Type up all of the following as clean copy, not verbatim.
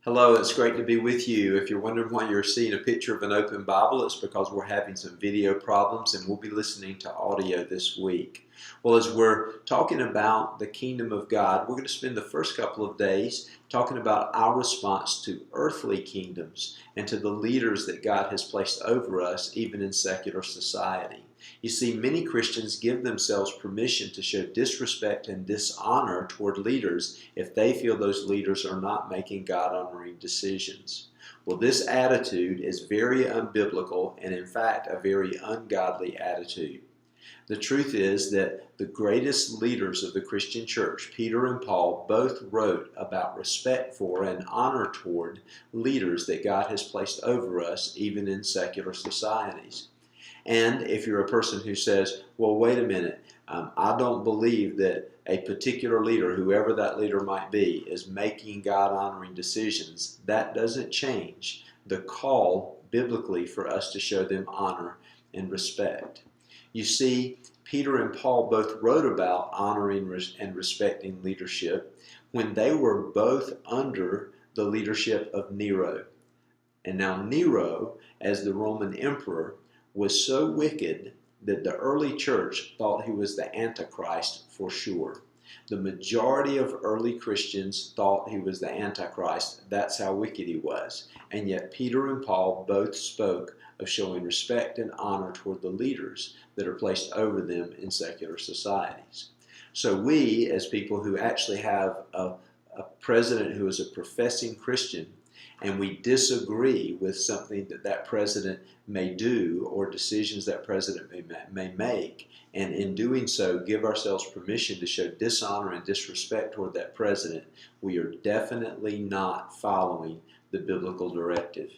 Hello, it's great to be with you. If you're wondering why you're seeing a picture of an open Bible, it's because we're having some video problems and we'll be listening to audio this week. Well, as we're talking about the kingdom of God, we're going to spend the first couple of days talking about our response to earthly kingdoms and to the leaders that God has placed over us, even in secular society. You see, many Christians give themselves permission to show disrespect and dishonor toward leaders if they feel those leaders are not making God-honoring decisions. Well, this attitude is very unbiblical and, in fact, a very ungodly attitude. The truth is that the greatest leaders of the Christian church, Peter and Paul, both wrote about respect for and honor toward leaders that God has placed over us, even in secular societies. And if you're a person who says, well, wait a minute, I don't believe that a particular leader, whoever that leader might be, is making God-honoring decisions, that doesn't change the call biblically for us to show them honor and respect. You see, Peter and Paul both wrote about honoring and respecting leadership when they were both under the leadership of Nero. And now Nero, as the Roman emperor, was so wicked that the early church thought he was the Antichrist for sure. The majority of early Christians thought he was the Antichrist. That's how wicked he was. And yet Peter and Paul both spoke of showing respect and honor toward the leaders that are placed over them in secular societies. So we, as people who actually have a president who is a professing Christian, and we disagree with something that president may do or decisions that president may make, and in doing so give ourselves permission to show dishonor and disrespect toward that president, we are definitely not following the biblical directive.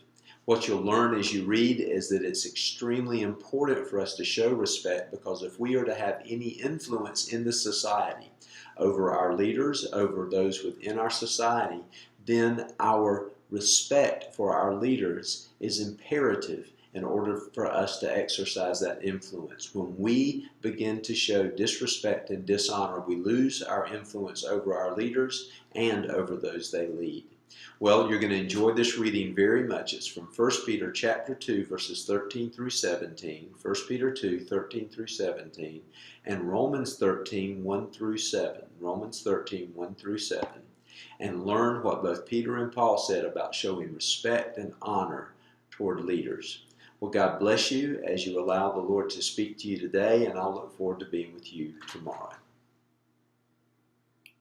What you'll learn as you read is that it's extremely important for us to show respect, because if we are to have any influence in the society over our leaders, over those within our society, then our respect for our leaders is imperative in order for us to exercise that influence. When we begin to show disrespect and dishonor, we lose our influence over our leaders and over those they lead. Well, you're going to enjoy this reading very much. It's from 1 Peter chapter 2, verses 13 through 17, 1 Peter 2, 13 through 17, and Romans 13, 1 through 7, Romans 13, 1 through 7. And learn what both Peter and Paul said about showing respect and honor toward leaders. Well, God bless you as you allow the Lord to speak to you today, and I'll look forward to being with you tomorrow.